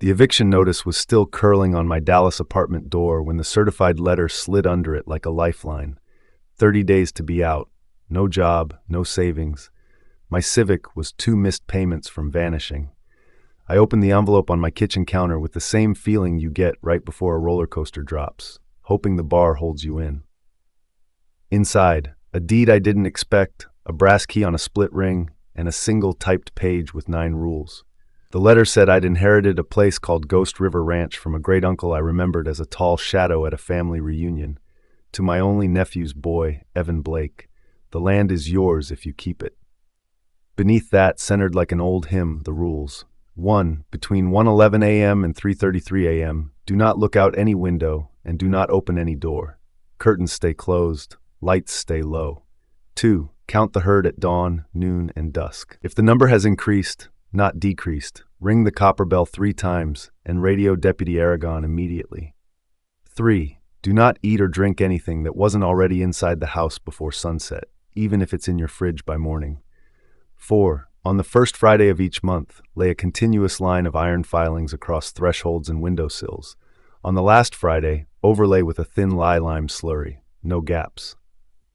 The eviction notice was still curling on my Dallas apartment door when the certified letter slid under it like a lifeline. 30 days to be out. No job, no savings. My Civic was 2 missed payments from vanishing. I opened the envelope on my kitchen counter with the same feeling you get right before a roller coaster drops, hoping the bar holds you in. Inside, a deed I didn't expect, a brass key on a split ring, and a single typed page with 9 rules. The letter said I'd inherited a place called Ghost River Ranch from a great uncle I remembered as a tall shadow at a family reunion. To my only nephew's boy, Evan Blake, the land is yours if you keep it. Beneath that, centered like an old hymn, the rules. 1. Between 1:11 a.m. and 3:33 a.m., do not look out any window and do not open any door. Curtains stay closed, lights stay low. 2. Count the herd at dawn, noon, and dusk. If the number has increased, not decreased, ring the copper bell 3 times and radio Deputy Aragon immediately. 3. Do not eat or drink anything that wasn't already inside the house before sunset, even if it's in your fridge by morning. 4. On the first Friday of each month, lay a continuous line of iron filings across thresholds and windowsills. On the last Friday, overlay with a thin lye-lime slurry, no gaps.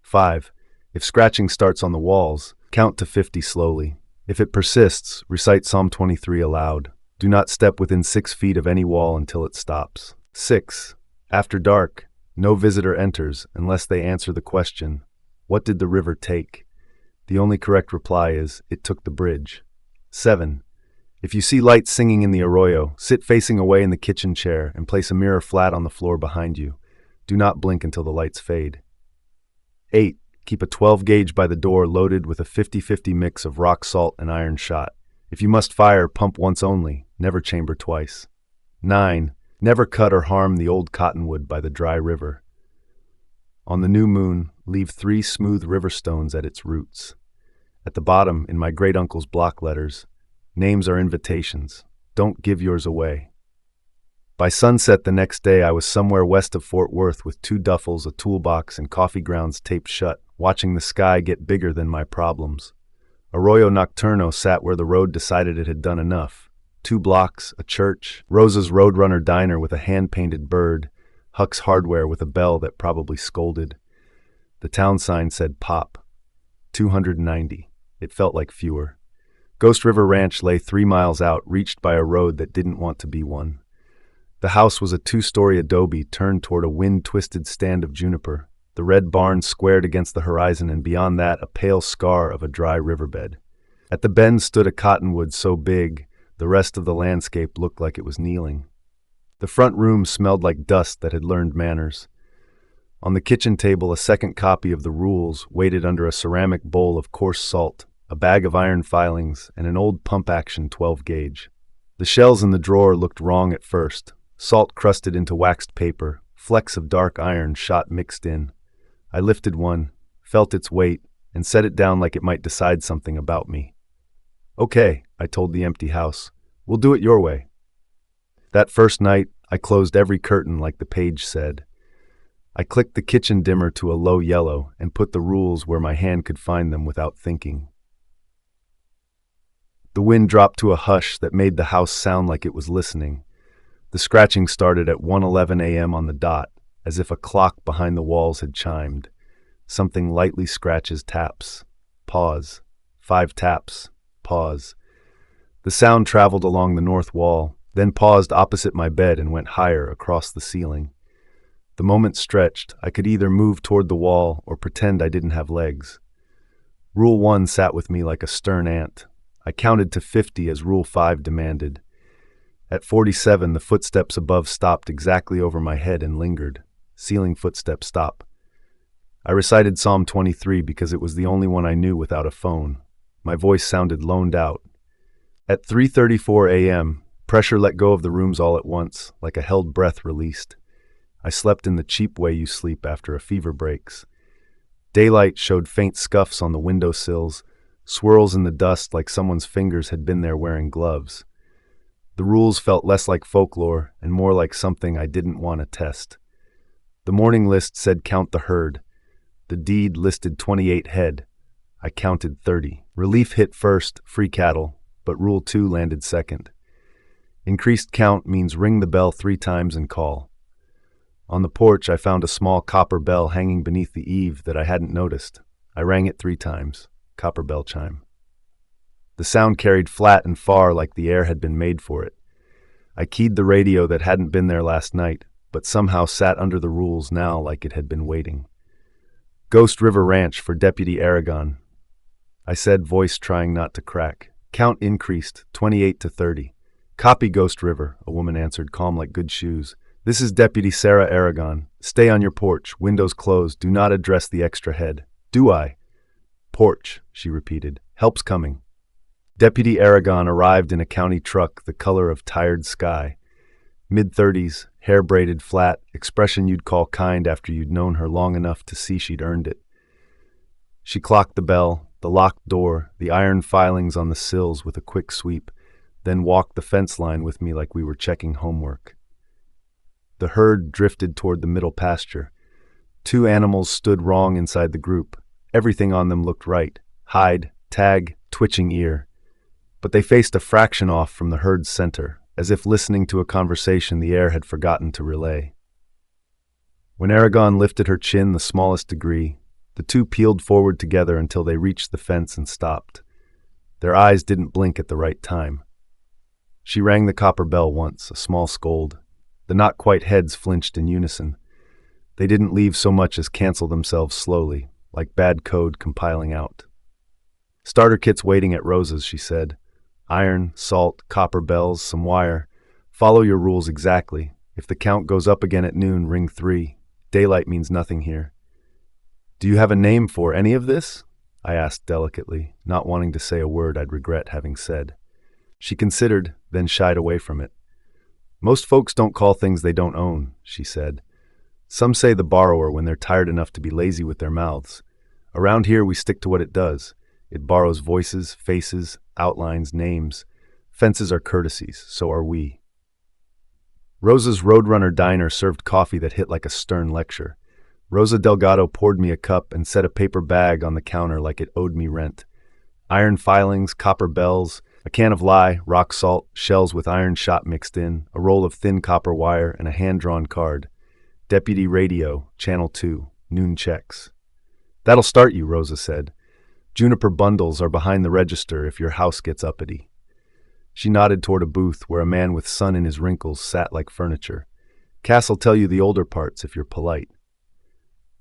5. If scratching starts on the walls, count to 50 slowly. If it persists, recite Psalm 23 aloud. Do not step within 6 feet of any wall until it stops. 6. After dark, no visitor enters unless they answer the question, what did the river take? The only correct reply is, it took the bridge. 7. If you see lights singing in the arroyo, sit facing away in the kitchen chair and place a mirror flat on the floor behind you. Do not blink until the lights fade. 8. Keep a 12 gauge by the door loaded with a 50-50 mix of rock salt and iron shot. If you must fire, pump once only, never chamber twice. 9. Never cut or harm the old cottonwood by the dry river. On the new moon, leave 3 smooth river stones at its roots. At the bottom, in my great-uncle's block letters, names are invitations. Don't give yours away. By sunset the next day, I was somewhere west of Fort Worth with 2 duffels, a toolbox, and coffee grounds taped shut, watching the sky get bigger than my problems. Arroyo Nocturno sat where the road decided it had done enough. 2 blocks, a church, Rosa's Roadrunner diner with a hand-painted bird, Huck's Hardware with a bell that probably scolded. The town sign said pop. 290. It felt like fewer. Ghost River Ranch lay 3 miles out, reached by a road that didn't want to be one. The house was a 2-story adobe turned toward a wind-twisted stand of juniper. The red barn squared against the horizon, and beyond that, a pale scar of a dry riverbed. At the bend stood a cottonwood so big, the rest of the landscape looked like it was kneeling. The front room smelled like dust that had learned manners. On the kitchen table, a second copy of the rules waited under a ceramic bowl of coarse salt, a bag of iron filings, and an old pump-action 12-gauge. The shells in the drawer looked wrong at first. Salt crusted into waxed paper, flecks of dark iron shot mixed in. I lifted one, felt its weight, and set it down like it might decide something about me. Okay, I told the empty house. We'll do it your way. That first night, I closed every curtain like the page said. I clicked the kitchen dimmer to a low yellow and put the rules where my hand could find them without thinking. The wind dropped to a hush that made the house sound like it was listening. The scratching started at 1:11 a.m. on the dot, as if a clock behind the walls had chimed. Something lightly scratches taps. Pause. 5 taps. Pause. The sound traveled along the north wall, then paused opposite my bed and went higher across the ceiling. The moment stretched. I could either move toward the wall or pretend I didn't have legs. Rule 1 sat with me like a stern ant. I counted to 50 as Rule 5 demanded. At 47, the footsteps above stopped exactly over my head and lingered. Ceiling footsteps stop. I recited Psalm 23 because it was the only one I knew without a phone. My voice sounded loaned out. At 3:34 a.m., pressure let go of the rooms all at once, like a held breath released. I slept in the cheap way you sleep after a fever breaks. Daylight showed faint scuffs on the windowsills, swirls in the dust like someone's fingers had been there wearing gloves. The rules felt less like folklore and more like something I didn't want to test. The morning list said count the herd. The deed listed 28 head. I counted 30. Relief hit first, free cattle, but Rule 2 landed second. Increased count means ring the bell 3 times and call. On the porch, I found a small copper bell hanging beneath the eave that I hadn't noticed. I rang it 3 times. Copper bell chime. The sound carried flat and far like the air had been made for it. I keyed the radio that hadn't been there last night, but somehow sat under the rules now like it had been waiting. Ghost River Ranch for Deputy Aragon, I said, voice trying not to crack. Count increased, 28 to 30. Copy, Ghost River, a woman answered, calm like good shoes. This is Deputy Sarah Aragon. Stay on your porch, windows closed, do not address the extra head. Do I? Porch, she repeated. Help's coming. Deputy Aragon arrived in a county truck the color of tired sky. Mid-30s, hair braided flat, expression you'd call kind after you'd known her long enough to see she'd earned it. She clocked the bell, the locked door, the iron filings on the sills with a quick sweep, then walked the fence line with me like we were checking homework. The herd drifted toward the middle pasture. 2 animals stood wrong inside the group. Everything on them looked right. Hide, tag, twitching ear. But they faced a fraction off from the herd's center, as if listening to a conversation the air had forgotten to relay. When Aragon lifted her chin the smallest degree, the 2 peeled forward together until they reached the fence and stopped. Their eyes didn't blink at the right time. She rang the copper bell once, a small scold. The not-quite heads flinched in unison. They didn't leave so much as cancel themselves slowly, like bad code compiling out. Starter kit's waiting at Rosa's, she said. Iron, salt, copper bells, some wire. Follow your rules exactly. If the count goes up again at noon, ring 3. Daylight means nothing here. Do you have a name for any of this? I asked delicately, not wanting to say a word I'd regret having said. She considered, then shied away from it. Most folks don't call things they don't own, she said. Some say the borrower when they're tired enough to be lazy with their mouths. Around here we stick to what it does. It borrows voices, faces, outlines, names. Fences are courtesies, so are we. Rosa's Roadrunner Diner served coffee that hit like a stern lecture. Rosa Delgado poured me a cup and set a paper bag on the counter like it owed me rent. Iron filings, copper bells, a can of lye, rock salt, shells with iron shot mixed in, a roll of thin copper wire, and a hand-drawn card. Deputy Radio, Channel 2, noon checks. That'll start you, Rosa said. Juniper bundles are behind the register if your house gets uppity. She nodded toward a booth where a man with sun in his wrinkles sat like furniture. Cass'll tell you the older parts if you're polite.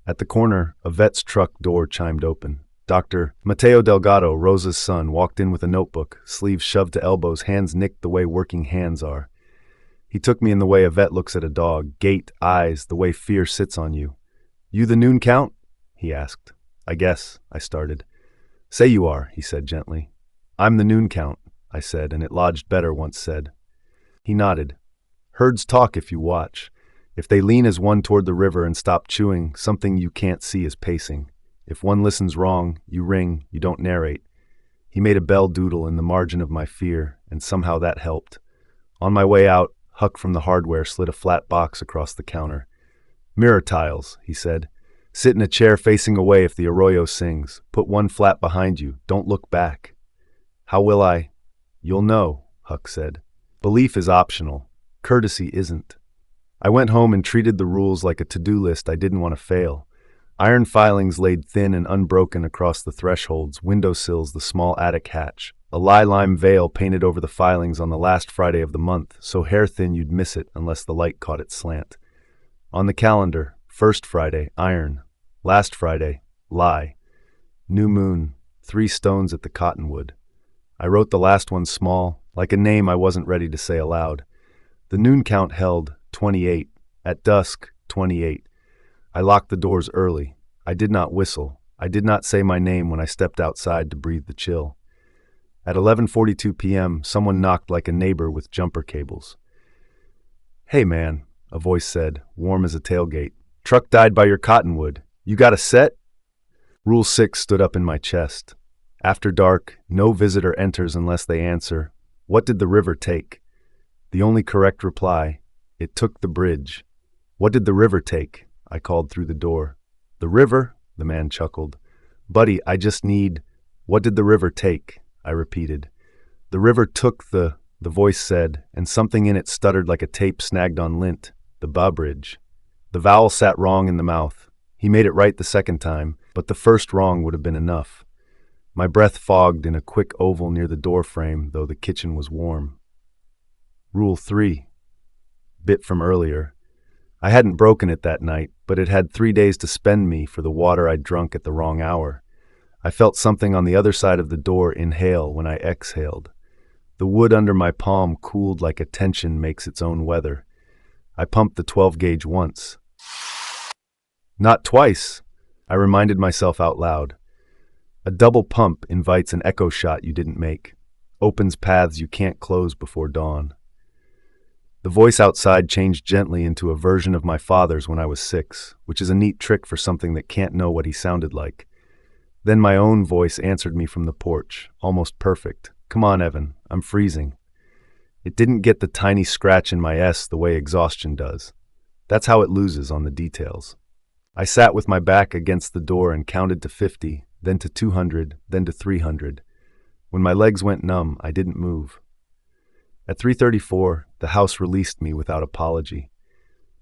At the corner, a vet's truck door chimed open. Dr. Mateo Delgado, Rosa's son, walked in with a notebook, sleeves shoved to elbows, hands nicked the way working hands are. He took me in the way a vet looks at a dog, gait, eyes, the way fear sits on you. You the noon count? He asked. I guess, I started. Say you are, he said gently. I'm the noon count, I said, and it lodged better once said. He nodded. Herds talk if you watch. If they lean as one toward the river and stop chewing, something you can't see is pacing. If one listens wrong, you ring, you don't narrate. He made a bell doodle in the margin of my fear, and somehow that helped. On my way out, Huck from the hardware slid a flat box across the counter. Mirror tiles, he said. Sit in a chair facing away if the arroyo sings. Put one flat behind you. Don't look back. How will I? You'll know, Huck said. Belief is optional. Courtesy isn't. I went home and treated the rules like a to-do list I didn't want to fail. Iron filings laid thin and unbroken across the thresholds, windowsills, the small attic hatch. A lime veil painted over the filings on the last Friday of the month, so hair-thin you'd miss it unless the light caught its slant. On the calendar, first Friday, iron. Last Friday, lie. New moon, 3 stones at the cottonwood. I wrote the last one small, like a name I wasn't ready to say aloud. The noon count held 28. At dusk, 28. I locked the doors early. I did not whistle. I did not say my name when I stepped outside to breathe the chill. At 11:42 p.m., someone knocked like a neighbor with jumper cables. Hey man, a voice said, warm as a tailgate. Truck died by your cottonwood. You got a set? Rule 6 stood up in my chest. After dark, no visitor enters unless they answer, what did the river take? The only correct reply, it took the bridge. What did the river take? I called through the door. The river? The man chuckled. Buddy, I just need... What did the river take? I repeated. The river took the... the voice said, and something in it stuttered like a tape snagged on lint. The ba bridge. The vowel sat wrong in the mouth. He made it right the second time, but the first wrong would have been enough. My breath fogged in a quick oval near the door frame, though the kitchen was warm. Rule 3. Bit from earlier. I hadn't broken it that night, but it had 3 days to spend me for the water I'd drunk at the wrong hour. I felt something on the other side of the door inhale when I exhaled. The wood under my palm cooled like a tension makes its own weather. I pumped the 12-gauge once. Not twice, I reminded myself out loud. A double pump invites an echo shot you didn't make, opens paths you can't close before dawn. The voice outside changed gently into a version of my father's when I was 6, which is a neat trick for something that can't know what he sounded like. Then my own voice answered me from the porch, almost perfect. Come on, Evan, I'm freezing. It didn't get the tiny scratch in my S the way exhaustion does. That's how it loses on the details. I sat with my back against the door and counted to 50, then to 200, then to 300. When my legs went numb, I didn't move. At 3:34, the house released me without apology.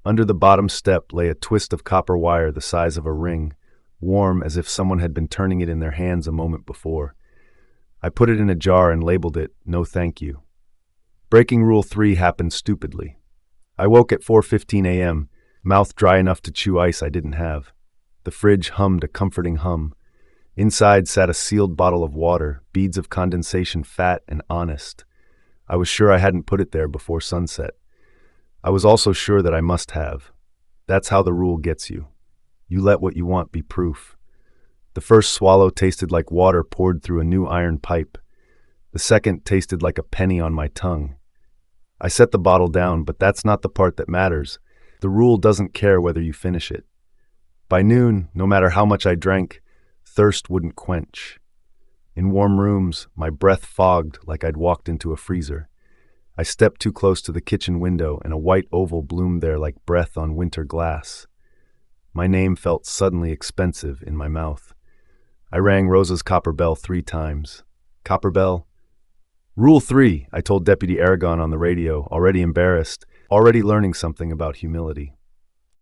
Under the bottom step lay a twist of copper wire the size of a ring, warm as if someone had been turning it in their hands a moment before. I put it in a jar and labeled it, "No thank you." Breaking Rule 3 happened stupidly. I woke at 4:15 a.m., mouth dry enough to chew ice I didn't have. The fridge hummed a comforting hum. Inside sat a sealed bottle of water, beads of condensation fat and honest. I was sure I hadn't put it there before sunset. I was also sure that I must have. That's how the rule gets you. You let what you want be proof. The first swallow tasted like water poured through a new iron pipe. The second tasted like a penny on my tongue. I set the bottle down, but that's not the part that matters. The rule doesn't care whether you finish it. By noon, no matter how much I drank, thirst wouldn't quench. In warm rooms, my breath fogged like I'd walked into a freezer. I stepped too close to the kitchen window and a white oval bloomed there like breath on winter glass. My name felt suddenly expensive in my mouth. I rang Rosa's copper bell 3 times. Copper bell? Rule 3, I told Deputy Aragon on the radio, already embarrassed, already learning something about humility.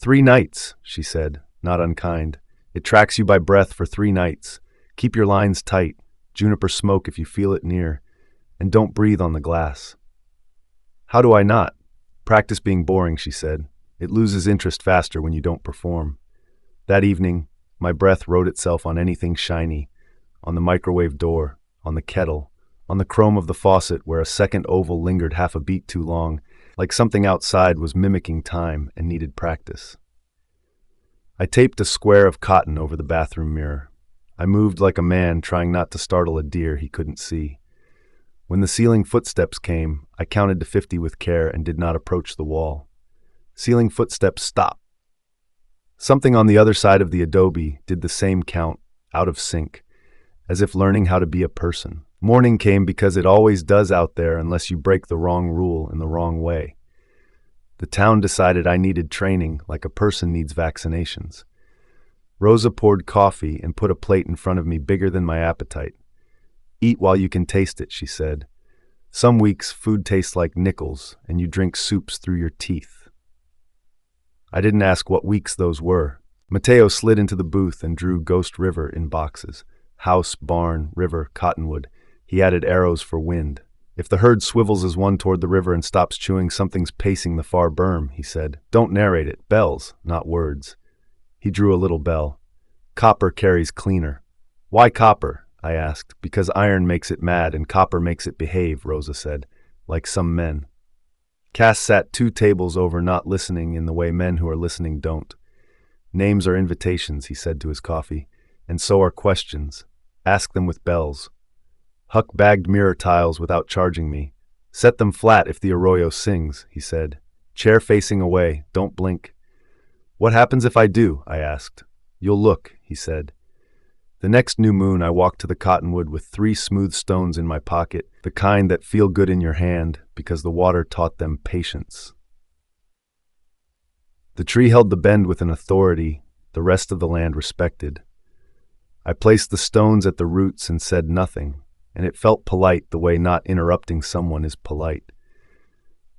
3 nights, she said, not unkind. It tracks you by breath for 3 nights. Keep your lines tight. Juniper smoke if you feel it near. And don't breathe on the glass. How do I not? Practice being boring, she said. It loses interest faster when you don't perform. That evening, my breath wrote itself on anything shiny, on the microwave door, on the kettle, on the chrome of the faucet where a second oval lingered half a beat too long, like something outside was mimicking time and needed practice. I taped a square of cotton over the bathroom mirror. I moved like a man trying not to startle a deer he couldn't see. When the ceiling footsteps came, I counted to 50 with care and did not approach the wall. Ceiling footsteps stopped. Something on the other side of the adobe did the same count, out of sync, as if learning how to be a person. Morning came because it always does out there unless you break the wrong rule in the wrong way. The town decided I needed training like a person needs vaccinations. Rosa poured coffee and put a plate in front of me bigger than my appetite. Eat while you can taste it, she said. Some weeks food tastes like nickels and you drink soups through your teeth. I didn't ask what weeks those were. Mateo slid into the booth and drew Ghost River in boxes. House, barn, river, cottonwood. He added arrows for wind. If the herd swivels as one toward the river and stops chewing, something's pacing the far berm, he said. Don't narrate it. Bells, not words. He drew a little bell. Copper carries cleaner. Why copper? I asked. Because iron makes it mad and copper makes it behave, Rosa said, like some men. Cass sat 2 tables over, not listening in the way men who are listening don't. Names are invitations, he said to his coffee, and so are questions. Ask them with bells. Huck bagged mirror tiles without charging me. Set them flat if the Arroyo sings, he said. Chair facing away, don't blink. What happens if I do? I asked. You'll look, he said. The next new moon I walked to the cottonwood with 3 smooth stones in my pocket, the kind that feel good in your hand because the water taught them patience. The tree held the bend with an authority the rest of the land respected. I placed the stones at the roots and said nothing. and it felt polite the way not interrupting someone is polite.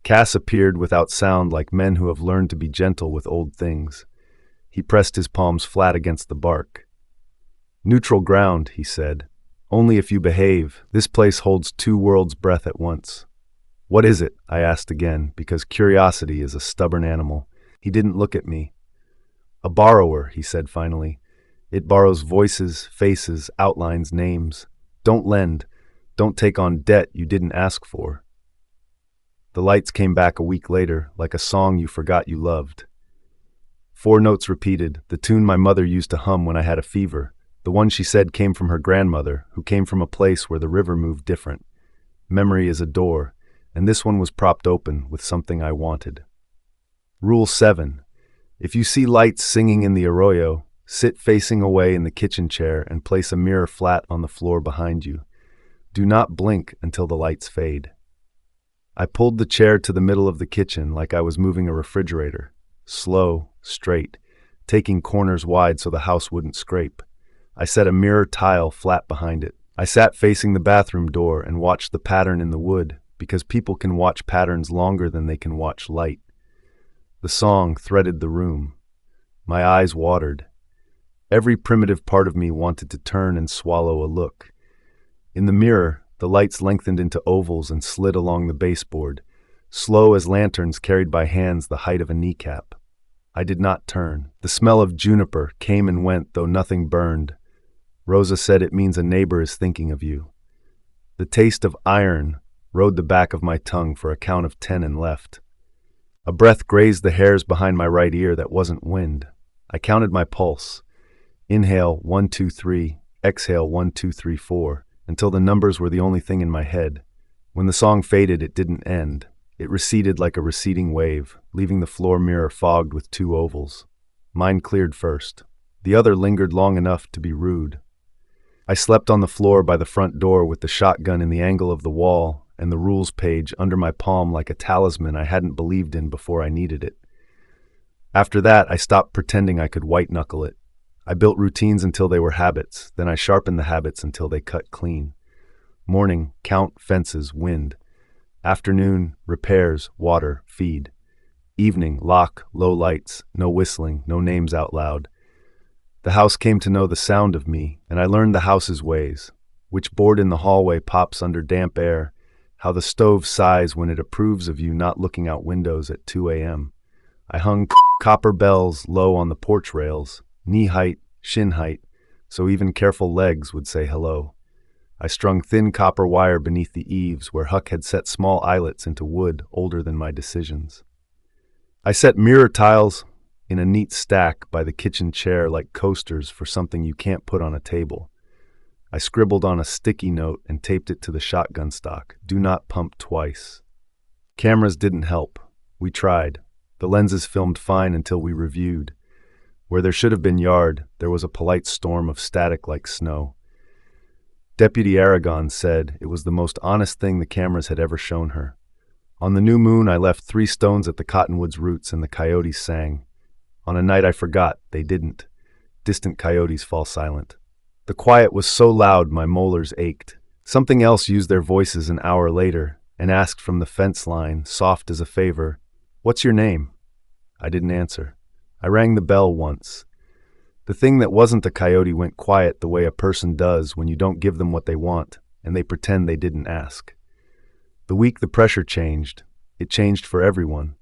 Cass appeared without sound like men who have learned to be gentle with old things. He pressed his palms flat against the bark. "Neutral ground," he said. "Only if you behave. This place holds two worlds' breath at once." "What is it?" I asked again, because curiosity is a stubborn animal. He didn't look at me. "A borrower," he said finally. "It borrows voices, faces, outlines, names. Don't lend. Don't take on debt you didn't ask for." The lights came back a week later, like a song you forgot you loved. 4 notes repeated, the tune my mother used to hum when I had a fever, the one she said came from her grandmother, who came from a place where the river moved different. Memory is a door, and this one was propped open with something I wanted. Rule 7. If you see lights singing in the arroyo, sit facing away in the kitchen chair and place a mirror flat on the floor behind you. Do not blink until the lights fade. I pulled the chair to the middle of the kitchen like I was moving a refrigerator. Slow, straight, taking corners wide so the house wouldn't scrape. I set a mirror tile flat behind it. I sat facing the bathroom door and watched the pattern in the wood, because people can watch patterns longer than they can watch light. The song threaded the room. My eyes watered. Every primitive part of me wanted to turn and swallow a look. In the mirror, the lights lengthened into ovals and slid along the baseboard, slow as lanterns carried by hands the height of a kneecap. I did not turn. The smell of juniper came and went, though nothing burned. Rosa said it means a neighbor is thinking of you. The taste of iron rode the back of my tongue for a count of 10 and left. A breath grazed the hairs behind my right ear that wasn't wind. I counted my pulse. Inhale 1, 2, 3, exhale 1, 2, 3, 4, until the numbers were the only thing in my head. When the song faded, it didn't end. It receded like a receding wave, leaving the floor mirror fogged with 2 ovals. Mine cleared first. The other lingered long enough to be rude. I slept on the floor by the front door with the shotgun in the angle of the wall and the rules page under my palm like a talisman I hadn't believed in before I needed it. After that, I stopped pretending I could white-knuckle it. I built routines until they were habits, then I sharpened the habits until they cut clean. Morning, count, fences, wind. Afternoon, repairs, water, feed. Evening, lock, low lights, no whistling, no names out loud. The house came to know the sound of me, and I learned the house's ways. Which board in the hallway pops under damp air, how the stove sighs when it approves of you not looking out windows at 2 a.m. I hung copper bells low on the porch rails, knee height, shin height, so even careful legs would say hello. I strung thin copper wire beneath the eaves where Huck had set small eyelets into wood older than my decisions. I set mirror tiles in a neat stack by the kitchen chair like coasters for something you can't put on a table. I scribbled on a sticky note and taped it to the shotgun stock. Do not pump twice. Cameras didn't help. We tried. The lenses filmed fine until we reviewed. Where there should have been yard, there was a polite storm of static like snow. Deputy Aragon said it was the most honest thing the cameras had ever shown her. On the new moon, I left 3 stones at the cottonwood's roots and the coyotes sang. On a night I forgot, they didn't. Distant coyotes fall silent. The quiet was so loud my molars ached. Something else used their voices an hour later and asked from the fence line, soft as a favor, "What's your name?" I didn't answer. I rang the bell once. The thing that wasn't a coyote went quiet the way a person does when you don't give them what they want, and they pretend they didn't ask. The week the pressure changed, it changed for everyone.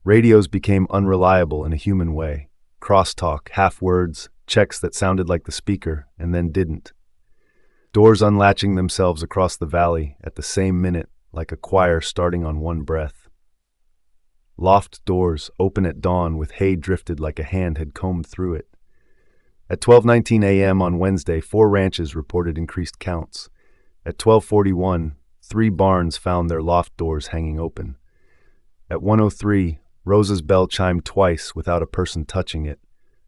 Radios became unreliable in a human way. Crosstalk, half words, checks that sounded like the speaker and then didn't. Doors unlatching themselves across the valley at the same minute, like a choir starting on one breath. Loft doors open at dawn with hay drifted like a hand had combed through it. At 12:19 a.m. on Wednesday, 4 ranches reported increased counts. At 12:41, 3 barns found their loft doors hanging open. At 1:03, Rosa's bell chimed twice without a person touching it.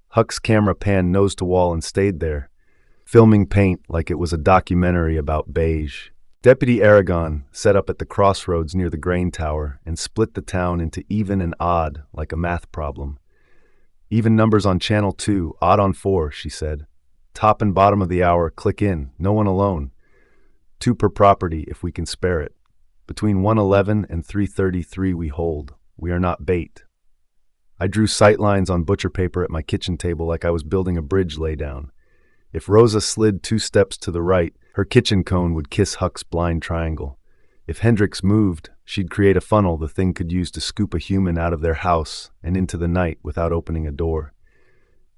Huck's camera panned nose to wall and stayed there, filming paint like it was a documentary about beige. Deputy Aragon set up at the crossroads near the grain tower and split the town into even and odd like a math problem. Even numbers on channel 2, odd on 4, she said. Top and bottom of the hour, click in, no one alone. 2 per property if we can spare it. Between 111 and 333 we hold. We are not bait. I drew sight lines on butcher paper at my kitchen table like I was building a bridge laydown. If Rosa slid 2 steps to the right, her kitchen cone would kiss Huck's blind triangle. If Hendricks moved, she'd create a funnel the thing could use to scoop a human out of their house and into the night without opening a door.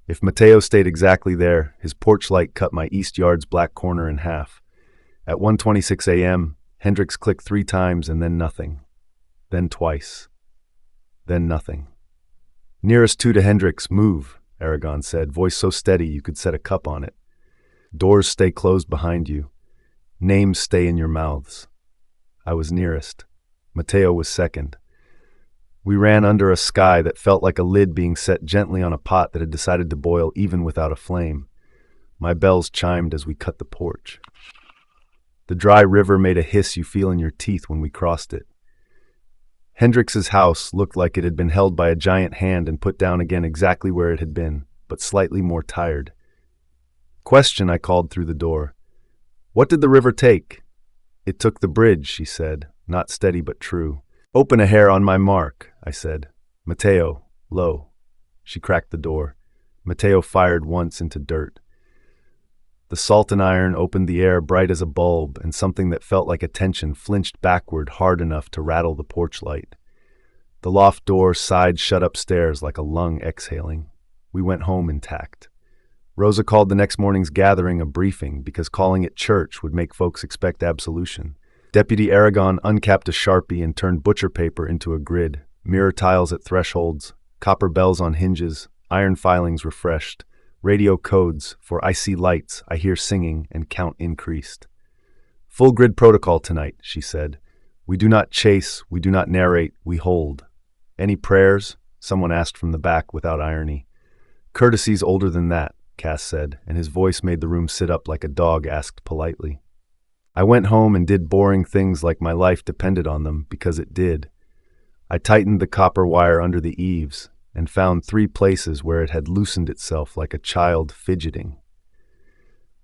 If Mateo stayed exactly there, his porch light cut my east yard's black corner in half. At 1:26 a.m., Hendricks clicked 3 times and then nothing. Then twice. Then nothing. "Nearest 2 to Hendricks, move," Aragon said, voice so steady you could set a cup on it. "Doors stay closed behind you. Names stay in your mouths." I was nearest. Mateo was second. We ran under a sky that felt like a lid being set gently on a pot that had decided to boil even without a flame. My bells chimed as we cut the porch. The dry river made a hiss you feel in your teeth when we crossed it. Hendricks's house looked like it had been held by a giant hand and put down again exactly where it had been, but slightly more tired. "Question," I called through the door. "What did the river take?" "It took the bridge," she said, not steady but true. "Open a hair on my mark," I said. "Mateo, low." She cracked the door. Mateo fired once into dirt. The salt and iron opened the air bright as a bulb, and something that felt like a tension flinched backward hard enough to rattle the porch light. The loft door sighed shut upstairs like a lung exhaling. We went home intact. Rosa called the next morning's gathering a briefing because calling it church would make folks expect absolution. Deputy Aragon uncapped a Sharpie and turned butcher paper into a grid, mirror tiles at thresholds, copper bells on hinges, iron filings refreshed, radio codes for "I see lights, I hear singing," and count increased. "Full grid protocol tonight," she said. "We do not chase, we do not narrate, we hold." "Any prayers?" someone asked from the back without irony. "Courtesy's older than that," Cass said, and his voice made the room sit up like a dog asked politely. I went home and did boring things like my life depended on them, because it did. I tightened the copper wire under the eaves and found 3 places where it had loosened itself like a child fidgeting.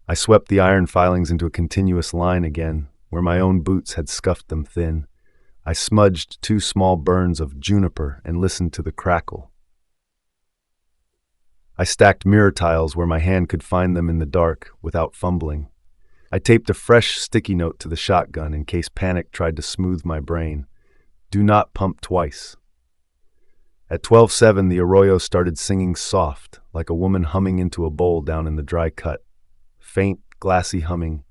I swept the iron filings into a continuous line again, where my own boots had scuffed them thin. I smudged 2 small burns of juniper and listened to the crackle. I stacked mirror tiles where my hand could find them in the dark without fumbling. I taped a fresh sticky note to the shotgun in case panic tried to smooth my brain. "Do not pump twice." At 12:07, the Arroyo started singing soft, like a woman humming into a bowl down in the dry cut. Faint, glassy humming.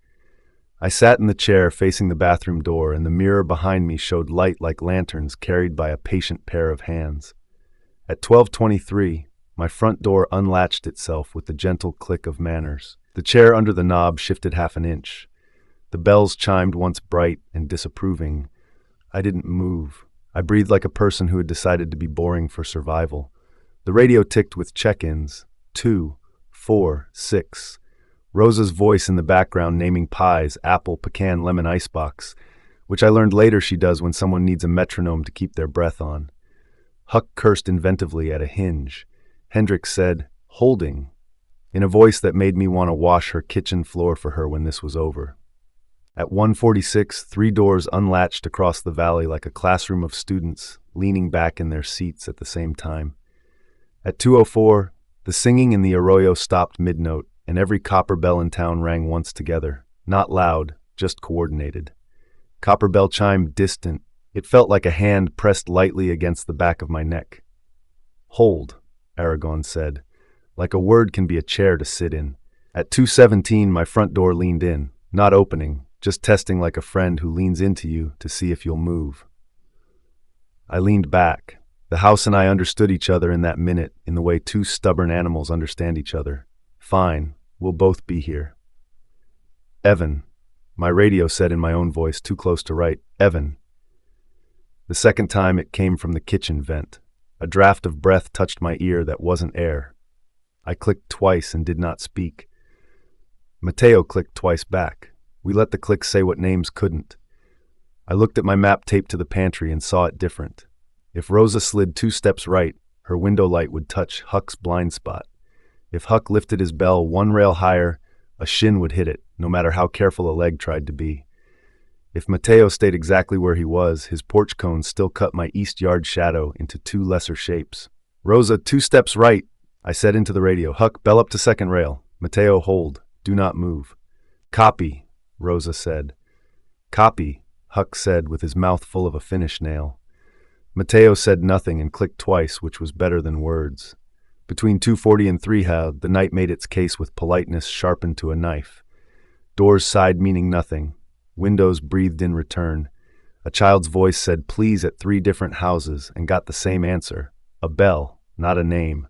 I sat in the chair facing the bathroom door, and the mirror behind me showed light like lanterns carried by a patient pair of hands. At 12:23, my front door unlatched itself with the gentle click of manners. The chair under the knob shifted half an inch. The bells chimed once bright and disapproving. I didn't move. I breathed like a person who had decided to be boring for survival. The radio ticked with check-ins. 2, 4, 6. Rosa's voice in the background naming pies, apple, pecan, lemon icebox, which I learned later she does when someone needs a metronome to keep their breath on. Huck cursed inventively at a hinge. Hendricks said, "Holding," in a voice that made me want to wash her kitchen floor for her when this was over. At 1:46, 3 doors unlatched across the valley like a classroom of students leaning back in their seats at the same time. At 2:04, the singing in the Arroyo stopped mid-note, and every copper bell in town rang once together, not loud, just coordinated. Copper bell chimed distant. It felt like a hand pressed lightly against the back of my neck. "Hold," Aragon said, like a word can be a chair to sit in. At 2:17, my front door leaned in, not opening, just testing like a friend who leans into you to see if you'll move. I leaned back. The house and I understood each other in that minute, in the way 2 stubborn animals understand each other. "Fine, we'll both be here." "Evan," my radio said in my own voice, too close to write. "Evan." The second time it came from the kitchen vent. A draft of breath touched my ear that wasn't air. I clicked twice and did not speak. Mateo clicked twice back. We let the clicks say what names couldn't. I looked at my map taped to the pantry and saw it different. If Rosa slid 2 steps right, her window light would touch Huck's blind spot. If Huck lifted his bell 1 rail higher, a shin would hit it, no matter how careful a leg tried to be. If Mateo stayed exactly where he was, his porch cones still cut my east yard shadow into two lesser shapes. "Rosa, 2 steps right," I said into the radio. "Huck, bell up to second rail. Mateo, hold. Do not move." "Copy," Rosa said. "Copy," Huck said with his mouth full of a finish nail. Mateo said nothing and clicked twice, which was better than words. Between 2:40 and 3, the night made its case with politeness sharpened to a knife. Doors sighed, meaning nothing. Windows breathed in return. A child's voice said please at 3 different houses and got the same answer. A bell, not a name.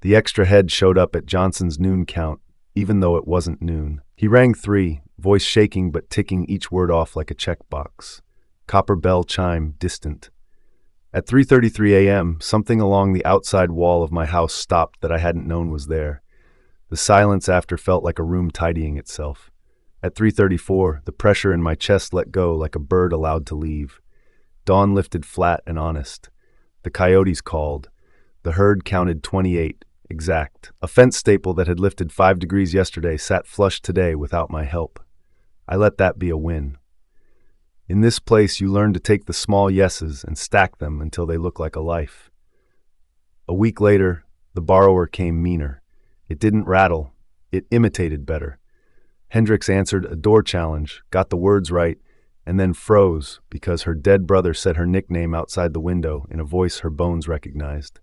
The extra head showed up at Johnson's noon count, even though it wasn't noon. He rang 3, voice shaking but ticking each word off like a checkbox. Copper bell chime, distant. At 3:33 a.m., something along the outside wall of my house stopped that I hadn't known was there. The silence after felt like a room tidying itself. At 3:34, the pressure in my chest let go like a bird allowed to leave. Dawn lifted flat and honest. The coyotes called. The herd counted 28, exact. A fence staple that had lifted 5 degrees yesterday sat flush today without my help. I let that be a win. In this place, you learn to take the small yeses and stack them until they look like a life. A week later, the borrower came meaner. It didn't rattle. It imitated better. Hendricks answered a door challenge, got the words right, and then froze because her dead brother said her nickname outside the window in a voice her bones recognized.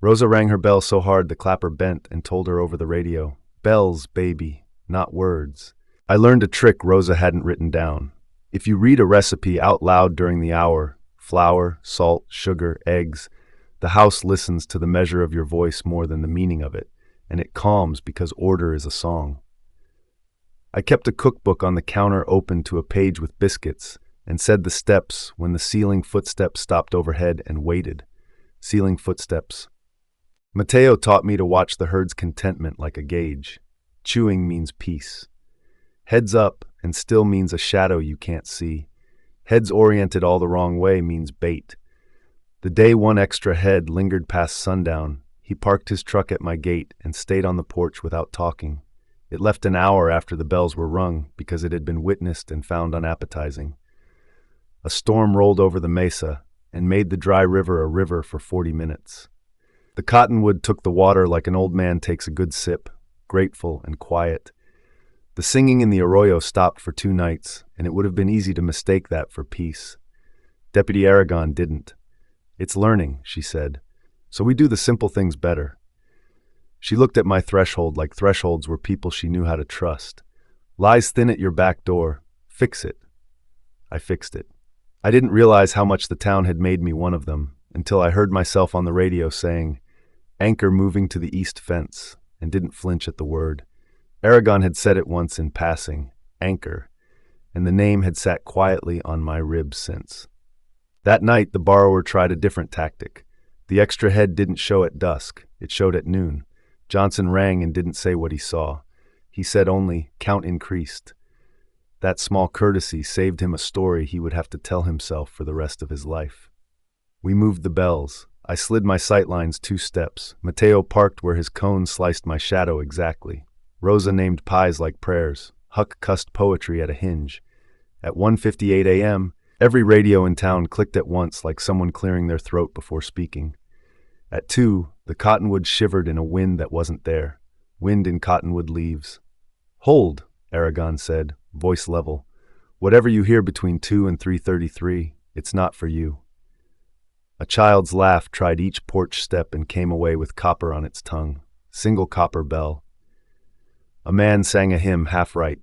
Rosa rang her bell so hard the clapper bent and told her over the radio, "Bells, baby, not words." I learned a trick Rosa hadn't written down. If you read a recipe out loud during the hour, flour, salt, sugar, eggs, the house listens to the measure of your voice more than the meaning of it, and it calms because order is a song. I kept a cookbook on the counter open to a page with biscuits and said the steps when the ceiling footsteps stopped overhead and waited. Ceiling footsteps. Mateo taught me to watch the herd's contentment like a gauge. Chewing means peace. Heads up and still means a shadow you can't see. Heads oriented all the wrong way means bait. The day one extra head lingered past sundown, he parked his truck at my gate and stayed on the porch without talking. It left an hour after the bells were rung because it had been witnessed and found unappetizing. A storm rolled over the mesa and made the dry river a river for 40 minutes. The cottonwood took the water like an old man takes a good sip, grateful and quiet. The singing in the arroyo stopped for 2 nights, and it would have been easy to mistake that for peace. Deputy Aragon didn't. "It's learning," she said. "So we do the simple things better." She looked at my threshold like thresholds were people she knew how to trust. "Lies thin at your back door. Fix it." I fixed it. I didn't realize how much the town had made me one of them until I heard myself on the radio saying, "Anchor moving to the east fence," and didn't flinch at the word. Aragon had said it once in passing, anchor, and the name had sat quietly on my ribs since. That night, the borrower tried a different tactic. The extra head didn't show at dusk. It showed at noon. Johnson rang and didn't say what he saw. He said only, "Count increased." That small courtesy saved him a story he would have to tell himself for the rest of his life. We moved the bells. I slid my sightlines 2 steps. Mateo parked where his cone sliced my shadow exactly. Rosa named pies like prayers. Huck cussed poetry at a hinge. At 1:58 a.m., every radio in town clicked at once like someone clearing their throat before speaking. At 2, the cottonwood shivered in a wind that wasn't there. Wind in cottonwood leaves. "Hold," Aragon said, voice level. "Whatever you hear between 2 and 3:33, it's not for you." A child's laugh tried each porch step and came away with copper on its tongue. Single copper bell. A man sang a hymn half right.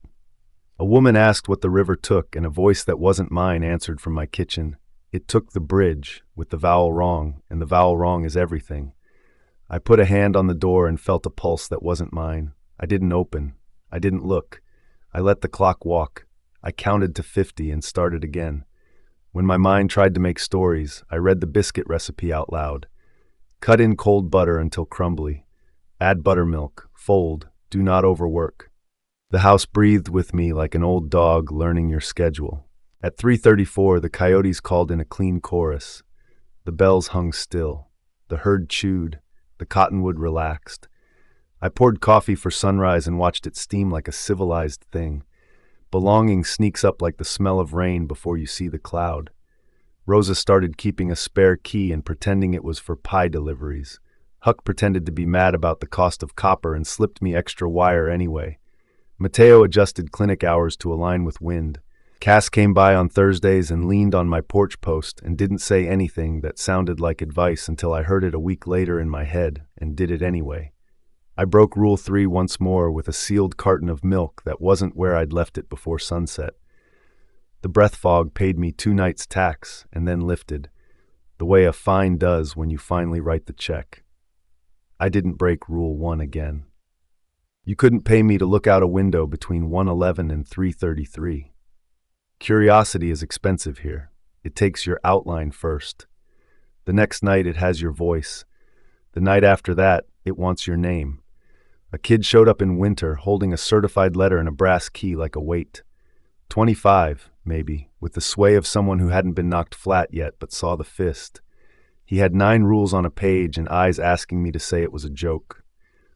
A woman asked what the river took, and a voice that wasn't mine answered from my kitchen. It took the bridge, with the vowel wrong, and the vowel wrong is everything. I put a hand on the door and felt a pulse that wasn't mine. I didn't open. I didn't look. I let the clock walk. I counted to 50 and started again. When my mind tried to make stories, I read the biscuit recipe out loud. Cut in cold butter until crumbly. Add buttermilk. Fold. Do not overwork. The house breathed with me like an old dog learning your schedule. At 3:34, the coyotes called in a clean chorus. The bells hung still. The herd chewed. The cottonwood relaxed. I poured coffee for sunrise and watched it steam like a civilized thing. Belonging sneaks up like the smell of rain before you see the cloud. Rosa started keeping a spare key and pretending it was for pie deliveries. Huck pretended to be mad about the cost of copper and slipped me extra wire anyway. Mateo adjusted clinic hours to align with wind. Cass came by on Thursdays and leaned on my porch post and didn't say anything that sounded like advice until I heard it a week later in my head and did it anyway. I broke Rule 3 once more with a sealed carton of milk that wasn't where I'd left it before sunset. The breath fog paid me 2 nights' tax and then lifted, the way a fine does when you finally write the check. I didn't break Rule 1 again. You couldn't pay me to look out a window between 1:11 and 3:33. Curiosity is expensive here. It takes your outline first. The next night it has your voice. The night after that, it wants your name. A kid showed up in winter holding a certified letter and a brass key like a weight. 25, maybe, with the sway of someone who hadn't been knocked flat yet but saw the fist. He had 9 rules on a page and eyes asking me to say it was a joke.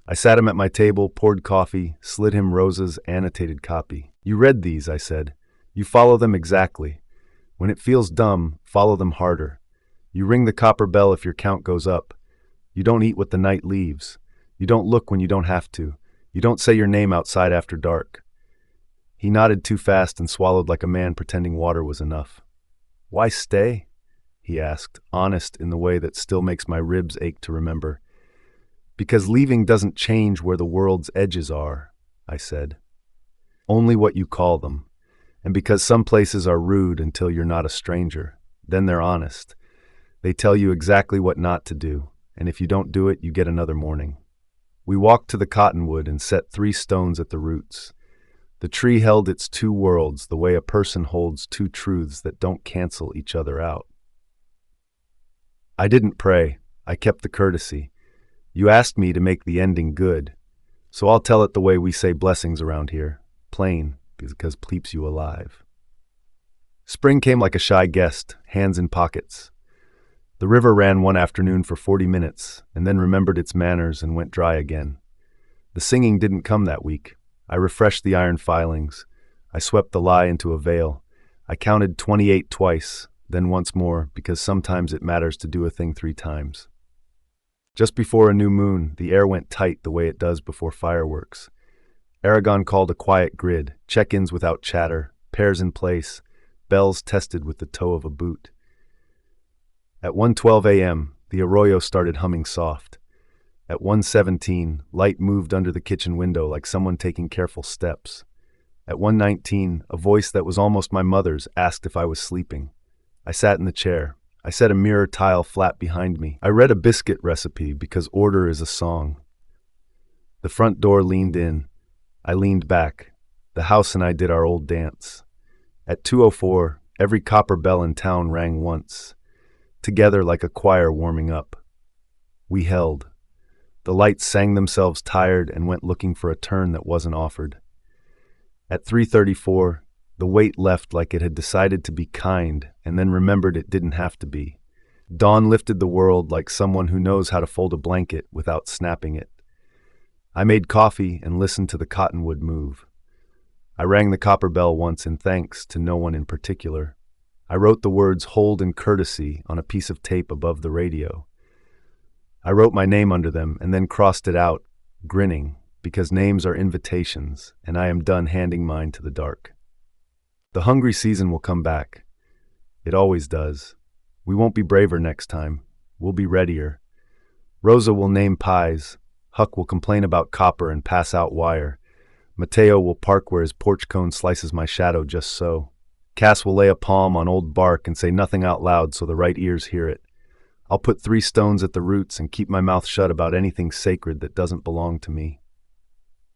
I sat him at my table, poured coffee, slid him Rosa's annotated copy. "You read these," I said. "You follow them exactly. When it feels dumb, follow them harder. You ring the copper bell if your count goes up. You don't eat what the night leaves. You don't look when you don't have to. You don't say your name outside after dark." He nodded too fast and swallowed like a man pretending water was enough. "Why stay?" he asked, honest in the way that still makes my ribs ache to remember. "Because leaving doesn't change where the world's edges are," I said. "Only what you call them. And because some places are rude until you're not a stranger, then they're honest. They tell you exactly what not to do, and if you don't do it, you get another morning." We walked to the cottonwood and set 3 stones at the roots. The tree held its 2 worlds the way a person holds 2 truths that don't cancel each other out. I didn't pray. I kept the courtesy. You asked me to make the ending good, so I'll tell it the way we say blessings around here, plain, because it keeps you alive. Spring came like a shy guest, hands in pockets. The river ran one afternoon for 40 minutes, and then remembered its manners and went dry again. The singing didn't come that week. I refreshed the iron filings. I swept the lie into a veil. I counted 28 twice, then once more, because sometimes it matters to do a thing 3 times. Just before a new moon, the air went tight the way it does before fireworks. Aragon called a quiet grid, check-ins without chatter, pairs in place, bells tested with the toe of a boot. At 1:12 a.m., the Arroyo started humming soft. At 1:17, light moved under the kitchen window like someone taking careful steps. At 1:19, a voice that was almost my mother's asked if I was sleeping. I sat in the chair. I set a mirror tile flat behind me. I read a biscuit recipe because order is a song. The front door leaned in. I leaned back. The house and I did our old dance. At 2:04, every copper bell in town rang once. Together like a choir warming up. We held. The lights sang themselves tired and went looking for a turn that wasn't offered. At 3:34, the weight left like it had decided to be kind and then remembered it didn't have to be. Dawn lifted the world like someone who knows how to fold a blanket without snapping it. I made coffee and listened to the cottonwood move. I rang the copper bell once in thanks to no one in particular. I wrote the words "hold" and "courtesy" on a piece of tape above the radio. I wrote my name under them and then crossed it out, grinning, because names are invitations, and I am done handing mine to the dark. The hungry season will come back. It always does. We won't be braver next time. We'll be readier. Rosa will name pies. Huck will complain about copper and pass out wire. Mateo will park where his porch cone slices my shadow just so. Cass will lay a palm on old bark and say nothing out loud so the right ears hear it. I'll put 3 stones at the roots and keep my mouth shut about anything sacred that doesn't belong to me.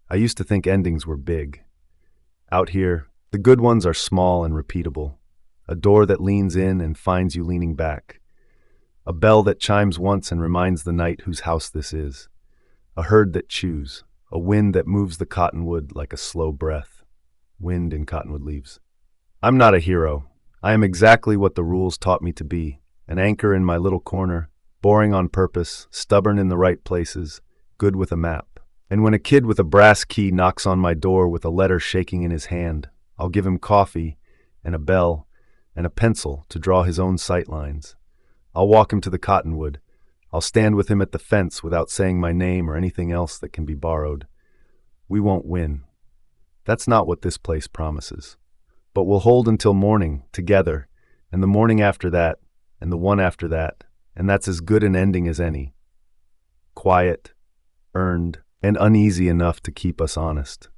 I used to think endings were big. Out here, the good ones are small and repeatable. A door that leans in and finds you leaning back. A bell that chimes once and reminds the night whose house this is. A herd that chews. A wind that moves the cottonwood like a slow breath. Wind in cottonwood leaves. I'm not a hero. I am exactly what the rules taught me to be. An anchor in my little corner, boring on purpose, stubborn in the right places, good with a map. And when a kid with a brass key knocks on my door with a letter shaking in his hand, I'll give him coffee and a bell and a pencil to draw his own sight lines. I'll walk him to the cottonwood. I'll stand with him at the fence without saying my name or anything else that can be borrowed. We won't win. That's not what this place promises. But we'll hold until morning, together, and the morning after that, and the one after that, and that's as good an ending as any. Quiet, earned, and uneasy enough to keep us honest.